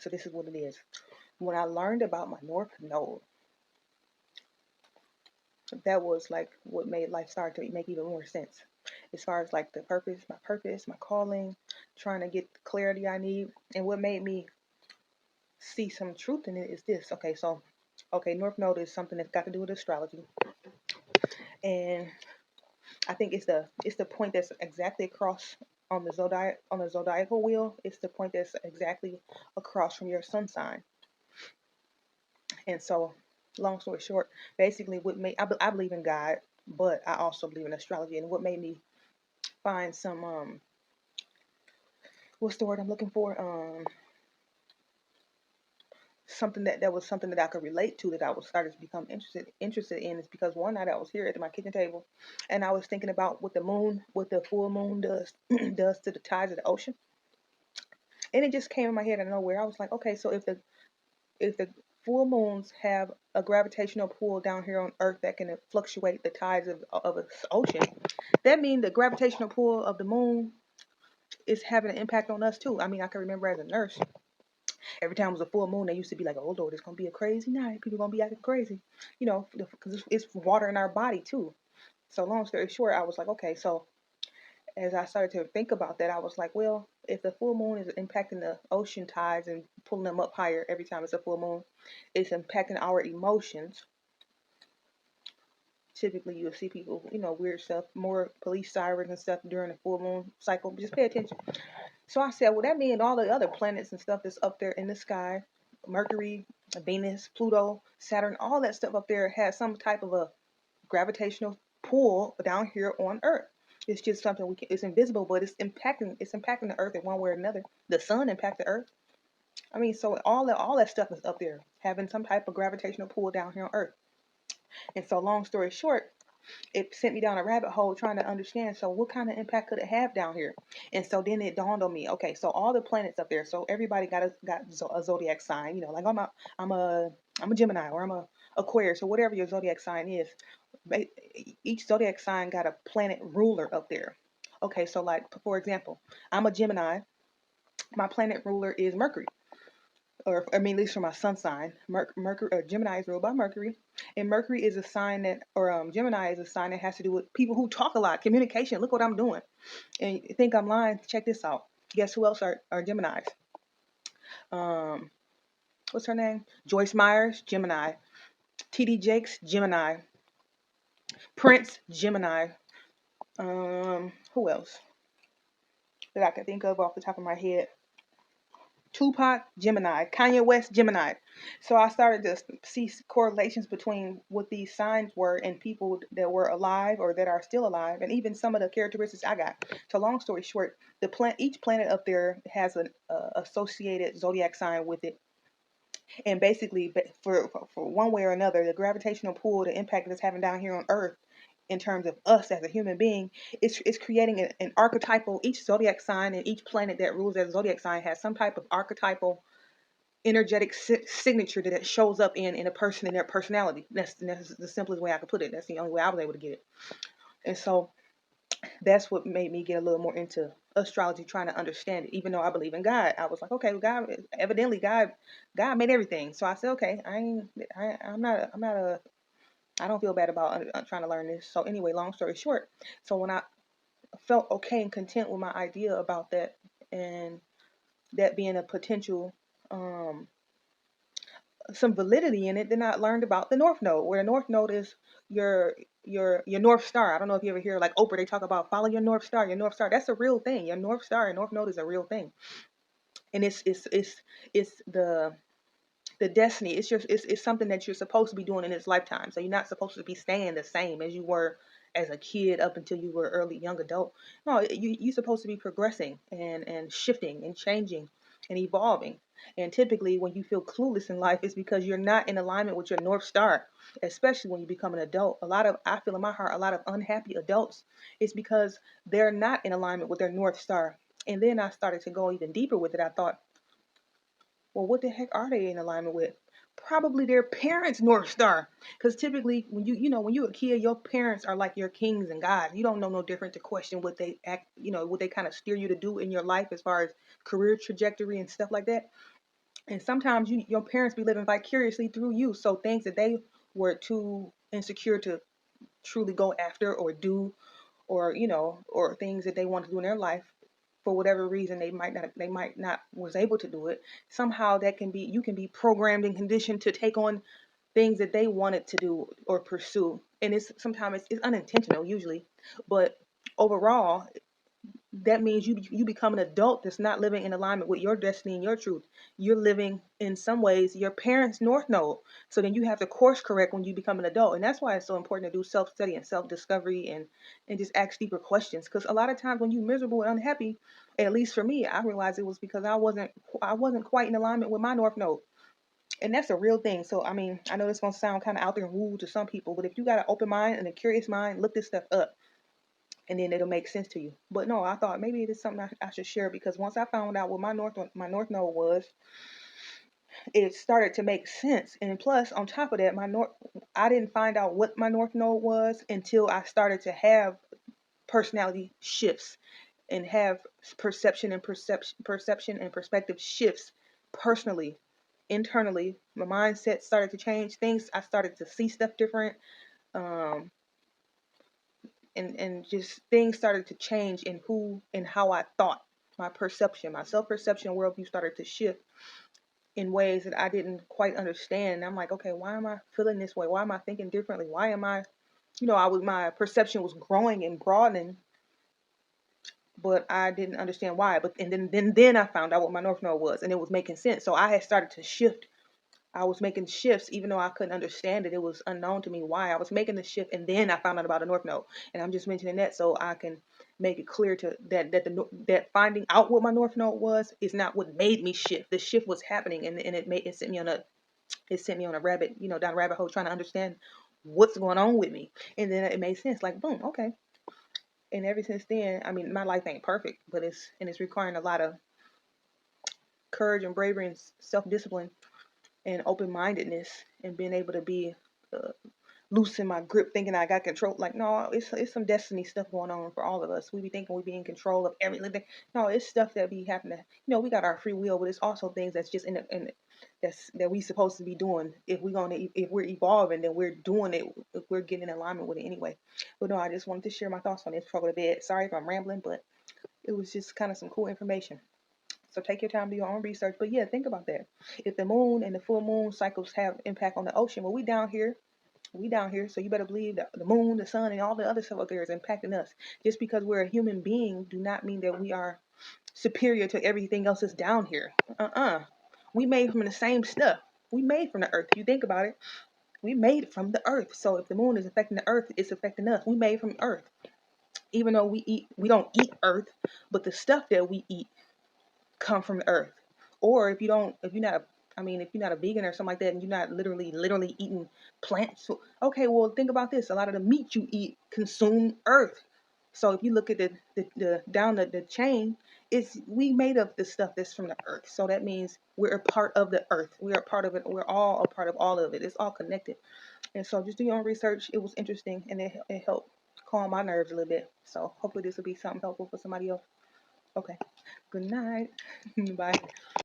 So this is what it is. When I learned about my North Node, that was like what made life start to make even more sense. As far as like the purpose, my calling, trying to get the clarity I need. And what made me see some truth in it is this. Okay, North Node is something that's got to do with astrology. And I think it's the point that's exactly across on the zodiacal wheel. It's the point that's exactly across from your sun sign. And so, long story short, basically, what made I believe in God, but I also believe in astrology. And what made me find some what's the word I'm looking for? Something that was something that I could relate to, that I was started to become interested in, is because one night I was here at my kitchen table, and I was thinking about what the full moon does does to the tides of the ocean, and it just came in my head out of nowhere. I was like, okay, so if the full moons have a gravitational pull down here on Earth that can fluctuate the tides of the ocean, that means the gravitational pull of the moon is having an impact on us too. I mean, I can remember as a nurse, every time it was a full moon, they used to be like, "Oh Lord, it's gonna be a crazy night. People gonna be acting crazy," because it's water in our body too. So long story short, I was like, okay. So as I started to think about that, I was like, well, if the full moon is impacting the ocean tides and pulling them up higher every time it's a full moon, it's impacting our emotions. Typically, you'll see people, weird stuff, more police sirens and stuff during the full moon cycle. Just pay attention. So I said, well, that means all the other planets and stuff that's up there in the sky, Mercury, Venus, Pluto, Saturn, all that stuff up there has some type of a gravitational pull down here on Earth. It's just something it's invisible, but it's impacting the Earth in one way or another. The sun impacts the Earth. I mean, so all that stuff is up there having some type of gravitational pull down here on Earth. And so long story short, it sent me down a rabbit hole trying to understand, so what kind of impact could it have down here? And so then it dawned on me, okay, so all the planets up there, so everybody got a zodiac sign, like I'm a Gemini, or I'm a Aquarius, or whatever your zodiac sign is. Each zodiac sign got a planet ruler up there. Okay, so like for example, I'm a Gemini. My planet ruler is Mercury, or I mean, at least for my sun sign, Mercury, Gemini is ruled by Mercury, and Mercury is a sign that, or Gemini is a sign that has to do with people who talk a lot, communication. Look what I'm doing, and you think I'm lying? Check this out. Guess who else are Geminis? Um, what's her name? Joyce Myers, Gemini. T.D. Jakes, Gemini. Prince, Gemini. Who else that I can think of off the top of my head? Tupac, Gemini. Kanye West, Gemini. So I started to see correlations between what these signs were and people that were alive or that are still alive, and even some of the characteristics I got. So long story short, each planet up there has an associated zodiac sign with it. And basically, for one way or another, the gravitational pull, the impact that it's having down here on Earth, in terms of us as a human being, it's creating an archetypal. Each zodiac sign and each planet that rules that zodiac sign has some type of archetypal energetic signature that it shows up in a person and their personality. That's the simplest way I could put it. That's the only way I was able to get it. And so that's what made me get a little more into astrology, trying to understand it. Even though I believe in God, I was like, okay, well, God made everything. So I said, okay, I don't feel bad about trying to learn this. So anyway, long story short, so when I felt okay and content with my idea about that, and that being a potential, some validity in it, then I learned about the North Node, where the North Node is your your North Star. I don't know if you ever hear like Oprah, they talk about follow your North Star. Your North Star, that's a real thing. Your North Star, your North Node is a real thing, and it's the destiny. It's something that you're supposed to be doing in this lifetime. So you're not supposed to be staying the same as you were as a kid up until you were early young adult. No, you're supposed to be progressing and shifting and changing and evolving. And typically when you feel clueless in life, it's because you're not in alignment with your North Star, especially when you become an adult. I feel in my heart, a lot of unhappy adults, it's because they're not in alignment with their North Star. And then I started to go even deeper with it. I thought, well, what the heck are they in alignment with? Probably their parents' North Star. Because typically, when you're a kid, your parents are like your kings and gods. You don't know no different to question what they what they kind of steer you to do in your life as far as career trajectory and stuff like that. And sometimes your parents be living vicariously through you. So things that they were too insecure to truly go after or do, or or things that they want to do in their life, for whatever reason they might not was able to do it. Somehow that can be, you can be programmed and conditioned to take on things that they wanted to do or pursue. And it's sometimes it's unintentional usually, but overall that means you become an adult that's not living in alignment with your destiny and your truth. You're living in some ways your parents' north node. So then you have to course correct when you become an adult. And that's why it's so important to do self-study and self-discovery, and just ask deeper questions. Because a lot of times when you're miserable and unhappy, at least for me, I realized it was because I wasn't quite in alignment with my north node. And that's a real thing. So I mean, I know this gonna sound kind of out there and woo to some people, but if you got an open mind and a curious mind, look this stuff up, and then it'll make sense to you. But no, I thought maybe it is something I should share, because once I found out what my north node was, it started to make sense. And plus, on top of that, I didn't find out what my north node was until I started to have personality shifts and have perception and perspective shifts personally, internally. My mindset started to change. Things, I started to see stuff different. Um, and just things started to change in who and how I thought. My perception, my self-perception, worldview started to shift in ways that I didn't quite understand. And I'm like, okay, why am I feeling this way? Why am I thinking differently? Why am I, my perception was growing and broadening, but I didn't understand why. But and then I found out what my north node was, and it was making sense. So I had started to shift. I was making shifts, even though I couldn't understand it. It was unknown to me why I was making the shift, and then I found out about the North Node. And I'm just mentioning that so I can make it clear to that finding out what my North Node was is not what made me shift. The shift was happening, and it sent me on a rabbit, down a rabbit hole, trying to understand what's going on with me. And then it made sense. Like boom, okay. And ever since then, I mean, my life ain't perfect, but it's requiring a lot of courage and bravery and self discipline and open mindedness, and being able to be uh, loosen my grip, thinking I got control. Like, no, it's some destiny stuff going on for all of us. We be thinking we be in control of everything. No, it's stuff that be happening. We got our free will, but it's also things that's just that we supposed to be doing. If we're evolving, then we're doing it. If we're getting in alignment with it anyway. But no, I just wanted to share my thoughts on this before I go to bed. Sorry if I'm rambling, but it was just kind of some cool information. So take your time, do your own research. But yeah, think about that. If the moon and the full moon cycles have impact on the ocean, well, we down here. We down here, so you better believe that the moon, the sun, and all the other stuff up there is impacting us. Just because we're a human being, do not mean that we are superior to everything else that's down here. We made from the same stuff. We made from the earth. If you think about it, we made from the earth. So if the moon is affecting the earth, it's affecting us. We made from earth. Even though we don't eat earth, but the stuff that we eat come from the earth. Or if you're not a vegan or something like that, and you're not literally eating plants, so, okay, well, think about this. A lot of the meat you eat consume earth. So if you look at the down the chain, we made of the stuff that's from the earth. So that means we're a part of the earth. We are a part of it. We're all a part of all of it. It's all connected. And so just do your own research. It was interesting, and it helped calm my nerves a little bit. So hopefully this will be something helpful for somebody else. Okay. Good night. Bye.